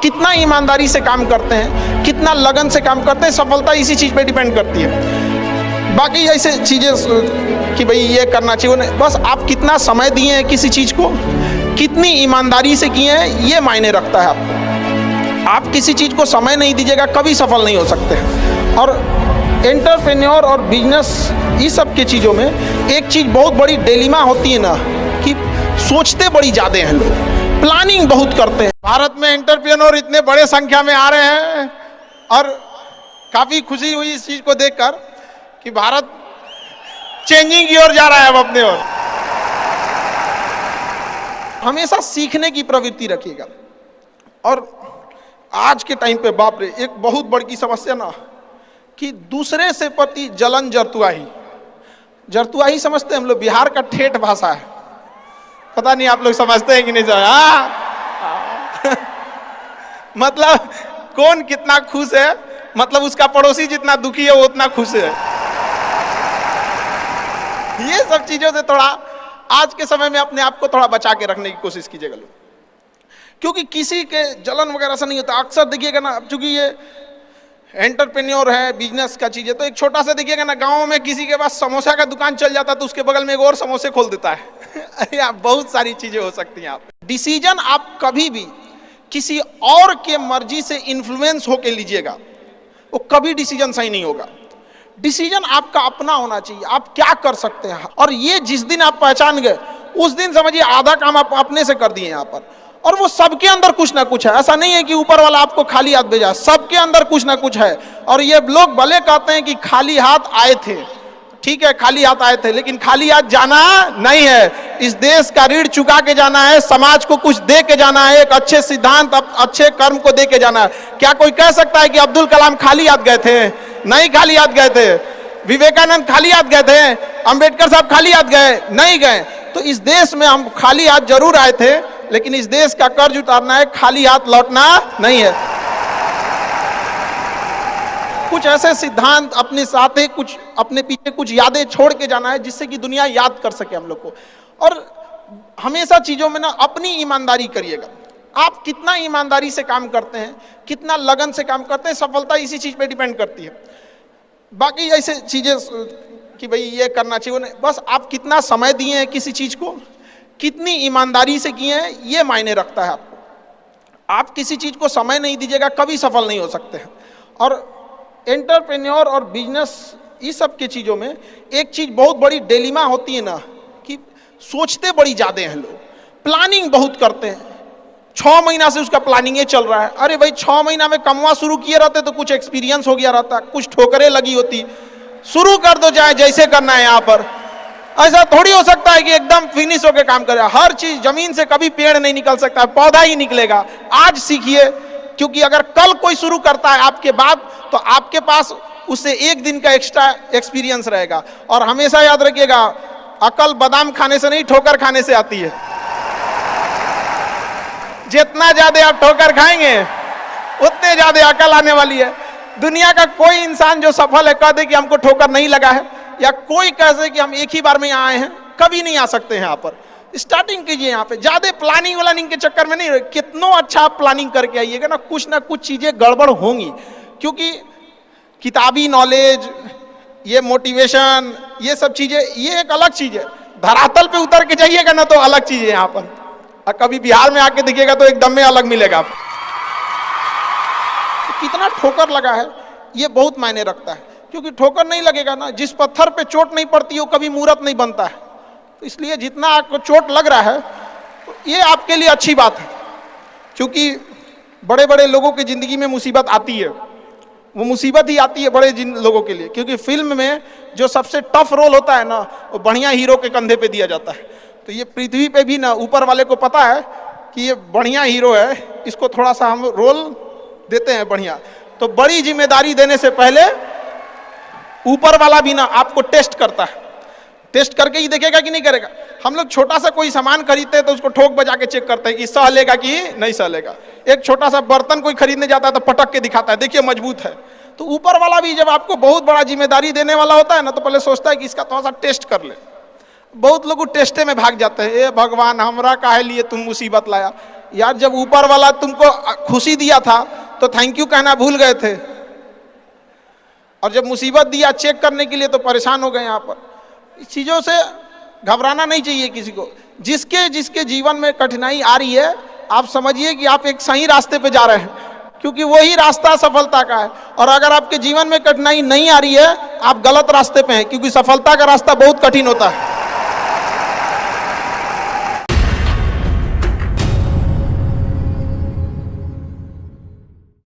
कितना ईमानदारी से काम करते हैं, कितना लगन से काम करते हैं, सफलता इसी चीज़ पे डिपेंड करती है। बाकी ऐसे चीज़ें कि भाई ये करना चाहिए नहीं, बस आप कितना समय दिए हैं किसी चीज़ को, कितनी ईमानदारी से किए हैं, ये मायने रखता है आपको। आप किसी चीज़ को समय नहीं दीजिएगा कभी सफल नहीं हो सकते हैं। और एंटरप्रेन्योर और बिजनेस इस सब की चीज़ों में एक चीज़ बहुत बड़ी डिलेमा होती है ना कि सोचते बड़ी ज़्यादा हैं लोग, प्लानिंग बहुत करते हैं। भारत में एंटरप्रेन्योर इतने बड़े संख्या में आ रहे हैं और काफ़ी खुशी हुई इस चीज़ को देखकर कि भारत चेंजिंग की ओर जा रहा है अब अपने ओर। हमेशा सीखने की प्रवृत्ति रखिएगा। और आज के टाइम पे बाप रे एक बहुत बड़ी समस्या ना कि दूसरे से प्रति जलन जरतुआही समझते हैं हम लोग, बिहार का ठेठ भाषा है, पता नहीं आप लोग समझते हैं कि नहीं समझ। मतलब कौन कितना खुश है, मतलब उसका पड़ोसी जितना दुखी है वो उतना खुश है। ये सब चीजों से थोड़ा आज के समय में अपने आप को थोड़ा बचा के रखने की कोशिश कीजिएगा लोग, क्योंकि किसी के जलन वगैरह से नहीं होता। अक्सर देखिएगा ना, चूंकि ये एंटरप्रेन्योर है, बिजनेस का चीज है, तो एक छोटा सा देखिएगा ना, गांव में किसी के पास समोसा का दुकान चल जाता तो उसके बगल में एक और समोसे खोल देता है। अरे आप बहुत सारी चीजें हो सकती हैं। आप डिसीजन आप कभी भी किसी और के मर्जी से इन्फ्लुएंस होके लीजिएगा, वो कभी डिसीजन सही नहीं होगा। डिसीजन आपका अपना होना चाहिए, आप क्या कर सकते हैं। और ये जिस दिन आप पहचान गए उस दिन समझिए आधा काम आप अपने से कर दिए यहाँ पर। और वो सबके अंदर कुछ ना कुछ है, ऐसा नहीं है कि ऊपर वाला आपको खाली हाथ भेजा, सबके अंदर कुछ ना कुछ है। और ये लोग भले कहते हैं कि खाली हाथ आए थे, ठीक है खाली हाथ आए थे, लेकिन खाली हाथ जाना नहीं है। इस देश का ऋण चुका के जाना है, समाज को कुछ दे के जाना है, एक अच्छे सिद्धांत अच्छे कर्म को दे के जाना है। क्या कोई कह सकता है कि अब्दुल कलाम खाली हाथ गए थे? नहीं खाली हाथ गए थे। विवेकानंद खाली हाथ गए थे? अंबेडकर साहब खाली हाथ गए? नहीं गए। तो इस देश में हम खाली हाथ जरूर आए थे, लेकिन इस देश का कर्ज उतारना है, खाली हाथ लौटना नहीं है। कुछ ऐसे सिद्धांत अपने साथ है, कुछ अपने पीछे कुछ यादें छोड़ के जाना है जिससे कि दुनिया याद कर सके हम लोग को। और हमेशा चीजों में ना अपनी ईमानदारी करिएगा। आप कितना ईमानदारी से काम करते हैं, कितना लगन से काम करते हैं, सफलता इसी चीज पे डिपेंड करती है। बाकी ऐसे चीजें कि भाई ये करना चाहिए नहीं, बस आप कितना समय दिए हैं किसी चीज को, कितनी ईमानदारी से किए हैं, ये मायने रखता है आपको। आप किसी चीज को समय नहीं दीजिएगा कभी सफल नहीं हो सकते हैं। और एंटरप्रेन्योर और बिजनेस इस सब की चीज़ों में एक चीज़ बहुत बड़ी डिलेमा होती है ना कि सोचते बड़ी ज़्यादा हैं लोग, प्लानिंग बहुत करते हैं। 6 महीना से उसका प्लानिंग चल रहा है। अरे भाई 6 महीना में कमवा शुरू किए रहते तो कुछ एक्सपीरियंस हो गया रहता, कुछ ठोकरें लगी होती। शुरू कर दो चाहे जैसे करना है। यहाँ पर ऐसा थोड़ी हो सकता है कि एकदम फिनिश होकर काम करे। हर चीज जमीन से कभी पेड़ नहीं निकल सकता, पौधा ही निकलेगा। आज सीखिए, क्योंकि अगर कल कोई शुरू करता है आपके बाद तो आपके पास उससे 1 दिन का एक्स्ट्रा एक्सपीरियंस रहेगा। और हमेशा याद रखिएगा, अकल बादाम खाने से नहीं ठोकर खाने से आती है। जितना ज्यादा आप ठोकर खाएंगे उतने ज्यादा अकल आने वाली है। दुनिया का कोई इंसान जो सफल है कह दे कि हमको ठोकर नहीं लगा है, या कोई कह दे कि हम एक ही बार में यहाँ आए हैं, कभी नहीं आ सकते हैं। यहाँ पर स्टार्टिंग कीजिए, यहाँ पे ज्यादा प्लानिंग व्लानिंग के चक्कर में नहीं। कितना अच्छा आप प्लानिंग करके आइएगा ना कुछ चीजें गड़बड़ होंगी, क्योंकि किताबी नॉलेज, ये मोटिवेशन, ये सब चीजें ये एक अलग चीज है। धरातल पे उतर के जाइएगा ना तो अलग चीज है यहाँ पर, और कभी बिहार में आके दिखेगा तो एकदम में अलग मिलेगा आपको। तो कितना ठोकर लगा है ये बहुत मायने रखता है, क्योंकि ठोकर नहीं लगेगा ना, जिस पत्थर पे चोट नहीं पड़ती वो कभी मूर्त नहीं बनता है। तो इसलिए जितना आपको चोट लग रहा है तो ये आपके लिए अच्छी बात है, क्योंकि बड़े बड़े लोगों की जिंदगी में मुसीबत आती है, वो मुसीबत ही आती है बड़े लोगों के लिए। क्योंकि फिल्म में जो सबसे टफ रोल होता है ना वो बढ़िया हीरो के कंधे पे दिया जाता है। तो ये पृथ्वी पे भी ना ऊपर वाले को पता है कि ये बढ़िया हीरो है, इसको थोड़ा सा हम रोल देते हैं बढ़िया। तो बड़ी जिम्मेदारी देने से पहले ऊपर वाला भी ना आपको टेस्ट करता है, टेस्ट करके ही देखेगा कि नहीं करेगा। हम लोग छोटा सा कोई सामान खरीदते हैं तो उसको ठोक बजा के चेक करते हैं कि सह लेगा कि नहीं सह लेगा। एक छोटा सा बर्तन कोई खरीदने जाता है तो पटक के दिखाता है, देखिए मजबूत है। तो ऊपर वाला भी जब आपको बहुत बड़ा जिम्मेदारी देने वाला होता है ना तो पहले सोचता है कि इसका थोड़ा सा टेस्ट कर ले। बहुत लोग टेस्टे में भाग जाते हैं, ए भगवान हमरा काहे लिए तुम मुसीबत लाया। यार जब ऊपर वाला तुमको खुशी दिया था तो थैंक यू कहना भूल गए थे, और जब मुसीबत दिया चेक करने के लिए तो परेशान हो गए। यहाँ पर इस चीज़ों से घबराना नहीं चाहिए किसी को। जिसके जिसके जीवन में कठिनाई आ रही है, आप समझिए कि आप एक सही रास्ते पे जा रहे हैं, क्योंकि वही रास्ता सफलता का है। और अगर आपके जीवन में कठिनाई नहीं आ रही है, आप गलत रास्ते पे हैं, क्योंकि सफलता का रास्ता बहुत कठिन होता है।